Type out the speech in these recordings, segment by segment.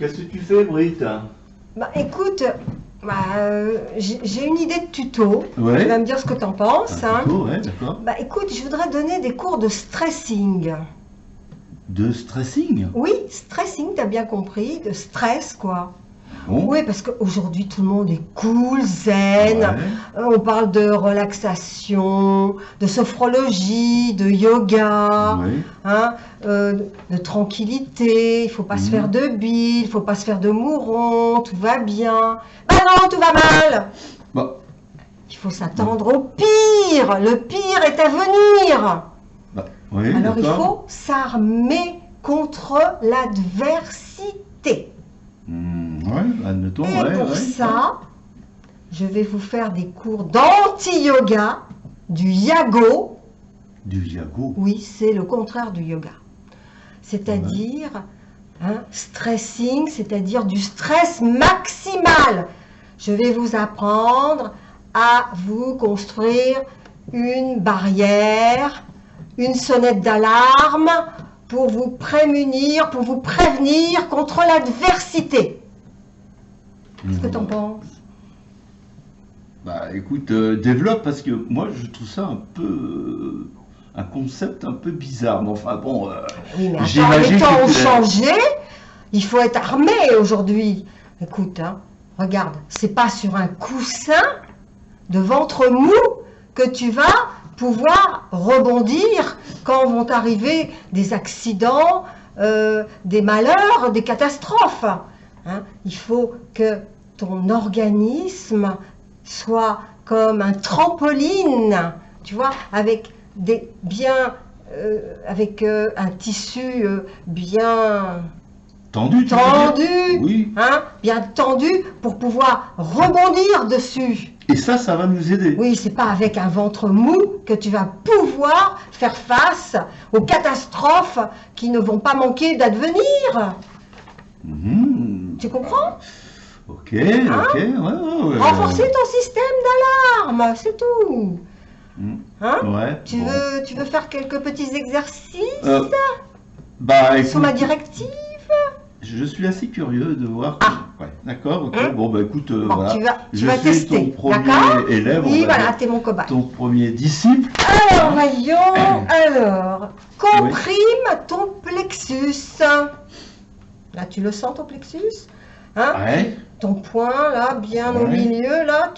Qu'est-ce que tu fais, Britt? Bah écoute, j'ai une idée de tuto. Ouais. Tu vas me dire ce que t'en penses. Un tuto, ouais, d'accord. Bah écoute, je voudrais donner des cours de stressing. De stressing? Oui, stressing, t'as bien compris, de stress quoi. Bon. Oui, parce qu'aujourd'hui tout le monde est cool, zen. Ouais. On parle de relaxation, de sophrologie, de yoga, Ouais. hein, de tranquillité. Il faut pas se faire de bile, il faut pas se faire de mouron, tout va bien. Bah non, tout va mal. Bah, Il faut s'attendre au pire. Le pire est à venir. oui, Alors il d'accord. faut s'armer contre l'adversité. Ouais, admettons, Et ouais, pour ouais. ça, je vais vous faire des cours d'anti-yoga, du yago. Du yago. Oui, c'est le contraire du yoga. C'est-à-dire, stressing, c'est-à-dire du stress maximal. Je vais vous apprendre à vous construire une barrière, une sonnette d'alarme pour vous prémunir, pour vous prévenir contre l'adversité. Qu'est-ce que t'en penses? Bah écoute, développe parce que moi je trouve ça un peu un concept un peu bizarre. Mais enfin bon, Oui, mais attends, j'imagine les temps que ont tu l'as- changé. Il faut être armé aujourd'hui. Écoute, regarde, c'est pas sur un coussin de ventre mou que tu vas pouvoir rebondir quand vont arriver des accidents, des malheurs, des catastrophes. Il faut que ton organisme soit comme un trampoline, tu vois, avec un tissu bien tendu, tu veux dire? tendu, Oui. bien tendu pour pouvoir rebondir dessus. Et ça va nous aider. Oui, c'est pas avec un ventre mou que tu vas pouvoir faire face aux catastrophes qui ne vont pas manquer d'advenir. Tu comprends? Ok, ouais. Renforcer ton système d'alarme, c'est tout. Ouais. Tu veux faire quelques petits exercices Bah écoute, sous ma directive? je suis assez curieux de voir. Ouais, d'accord, ok. Bon bah écoute, Bon, voilà. tu vas suis tester, ton premier d'accord? élève, Oui, on va voilà, dire, t'es mon cobaye. ton premier disciple. Alors, voyons, comprime ton plexus. Là, tu le sens, ton plexus? Ouais. Ton poing, là, bien au milieu, là,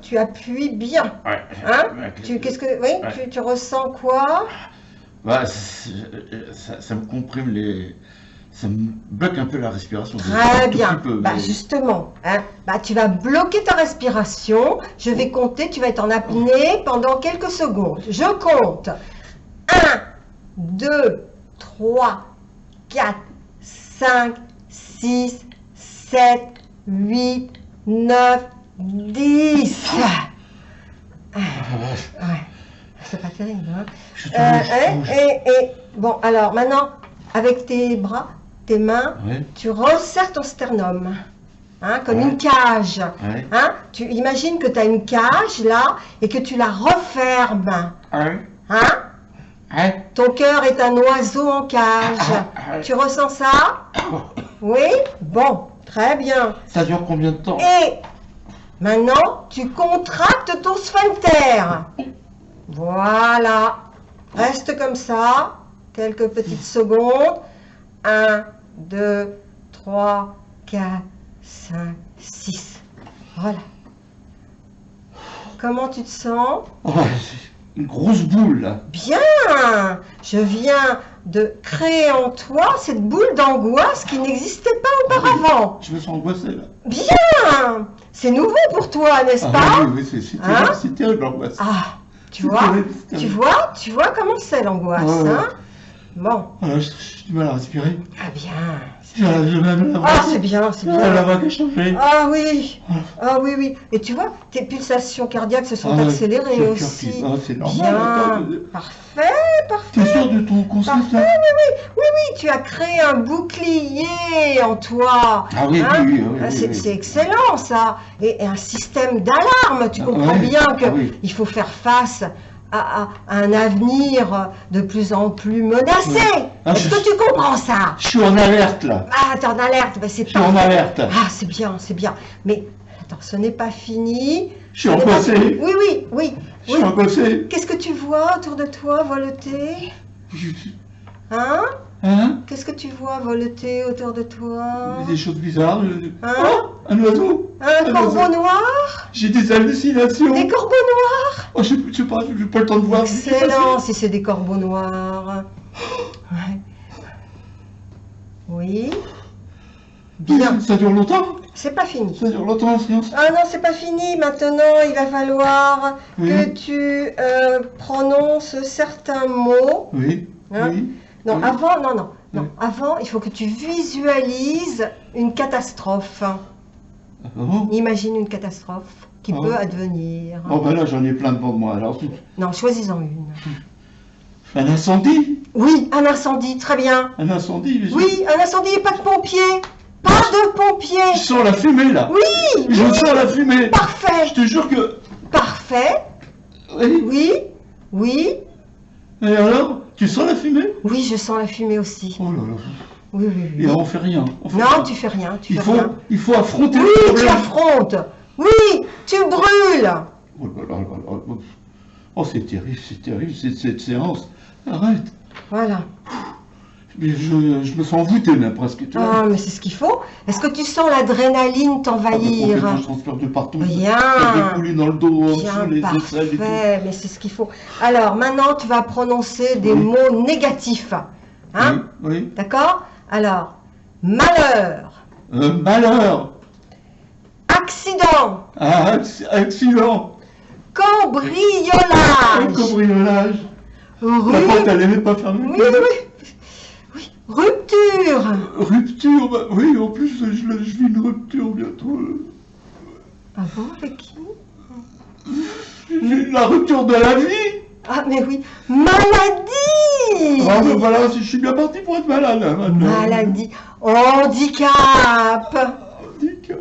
tu appuies bien. Ouais. Tu ressens quoi? Bah, ça me comprime ça me bloque un peu la respiration. Très Un tout bien. petit peu, Bah, mais- justement, tu vas bloquer ta respiration. Je vais compter, tu vas être en apnée pendant quelques secondes. Je compte. 1, 2, 3, 4, 5, 6, 7, 8, 9, 10. Ouais, c'est pas terrible, hein? Je te rouge. Bon, alors maintenant, avec tes bras, tes mains, Ouais. tu resserres ton sternum, comme Ouais. une cage. Ouais. Tu imagines que tu as une cage là et que tu la refermes. Ouais. Ton cœur est un oiseau en cage. Tu ressens ça? Oui? Bon, très bien. Ça dure combien de temps? Et maintenant, tu contractes ton sphincter. Voilà. Reste comme ça. Quelques petites secondes. 1, 2, 3, 4, 5, 6. Voilà. Comment tu te sens? Oh, c'est une grosse boule là. Bien. Je viens de créer en toi cette boule d'angoisse qui n'existait pas auparavant. Je me sens angoissé là. Bien. C'est nouveau pour toi, n'est-ce pas? Oui, c'est terrible, c'est terrible l'angoisse. Tu C'est vois, terrible, c'est terrible. tu vois comment c'est l'angoisse, Ouais. Bon, J'ai du mal à respirer. ah bien. J'ai même la voix. C'est bien, c'est La bien. voix qui a changé. Ah oui, oui. Et tu vois, tes pulsations cardiaques se sont accélérées Cœur aussi. qui bat, c'est normal. Bien, Attends, parfait. T'es sûr de ton concept Parfait, là? oui, tu as créé un bouclier en toi. Ah oui, oui. C'est excellent ça. Et un système d'alarme, tu comprends Ouais. bien Ah oui. qu'il faut faire face un avenir de plus en plus menacé. Ah, Est-ce que tu comprends ça? Je suis en alerte là. Ah, t'es en alerte, ben, c'est Je suis en alerte. Ah, c'est bien, c'est bien. Mais attends, ce n'est pas fini. Je suis angoissé. Oui, oui, oui. Je suis angoissé. Qu'est-ce que tu vois autour de toi voleter? Hein? Hein? Qu'est-ce que tu vois voleter autour de toi? Des choses bizarres. Hein? Oh, un oiseau. Un corbeau oiseau. noir? J'ai des hallucinations. Des corbeaux noirs? Oh, je n'ai pas le temps de voir. Excellent, si c'est des corbeaux noirs. Ouais. Oui. Bien. Ça dure longtemps. C'est pas fini. Ça dure longtemps la séance. Ah non, c'est pas fini. Maintenant, il va falloir Oui. que tu prononces certains mots. Oui. Hein? Oui. Non, Oui. avant, non. Oui. Avant, il faut que tu visualises une catastrophe. Ah bon? Imagine une catastrophe qui Ah. peut advenir. Oh ben là j'en ai plein devant moi. Alors Non, choisis-en une. un incendie. Oui, un incendie, très bien. Un incendie. Oui, un incendie et pas de pompiers. Pas de Je pompiers. sens la fumée là. Oui, Je sens la fumée. parfait. Je te jure que. Parfait. Oui. Oui, oui. Et alors? Tu sens la fumée? Oui, je sens la fumée aussi. Oh là là. Oui, oui, Et oui. on fait rien. On fait Non, rien. tu fais rien, tu Il fais rien. faut affronter le Oui, tu problème. affrontes. Oui, tu brûles. Oh là là là là. Oh c'est terrible cette séance. Arrête. Voilà. Mais je me sens voûté même presque. Tu vois. Ah, mais c'est ce qu'il faut. Est-ce que tu sens l'adrénaline Ah, mais complètement, t'envahir? je transpire de partout. Bien. Ça découle dans le dos, Bien, sur les aisselles et tout. parfait, mais c'est ce qu'il faut. Alors, maintenant, tu vas prononcer des mots négatifs. Hein? Oui, oui. D'accord? Alors, malheur, Malheur. accident, Accident. cambriolage, Cambriolage. La porte, elle n'est pas fermée. Oui, oui, oui, rupture, Rupture, bah, oui, en plus, je vis une rupture bientôt. ah bon, avec qui? La rupture de la vie. Ah, mais oui, maladie, Ah, mais voilà, je suis bien parti pour être malade, hein, maintenant. maladie, handicap, Handicap.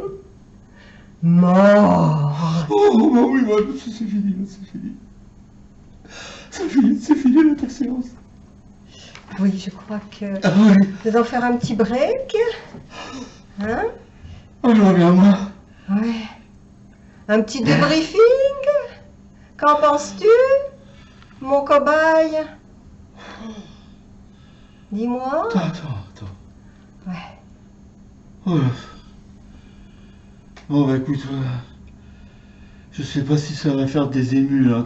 mort. Oh, bah oui, bah, c'est fini, là, c'est fini. C'est fini la séance. Oui, je crois que Ah oui. nous allons faire un petit break. Hein? Oh, je reviens, moi. Ouais. Un petit débriefing? Qu'en penses-tu, mon cobaye? Dis-moi. Attends. Ouais. Oh là. Bon, bah écoute, je sais pas si ça va faire des émus, là,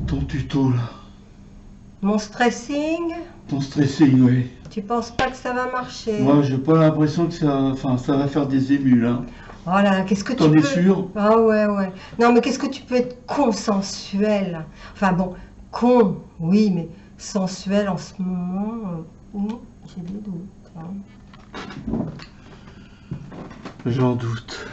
ton tuto, là. Mon stressing, Ton stressing, oui. tu penses pas que ça va marcher? Moi, j'ai pas l'impression que ça va faire des émus, là. Oh là, qu'est-ce que tu T'en peux... es sûr? Ah ouais. Non, mais qu'est-ce que tu peux être consensuel? Enfin bon, con, oui, mais sensuel en ce moment, j'ai des doutes. Hein. J'en doute.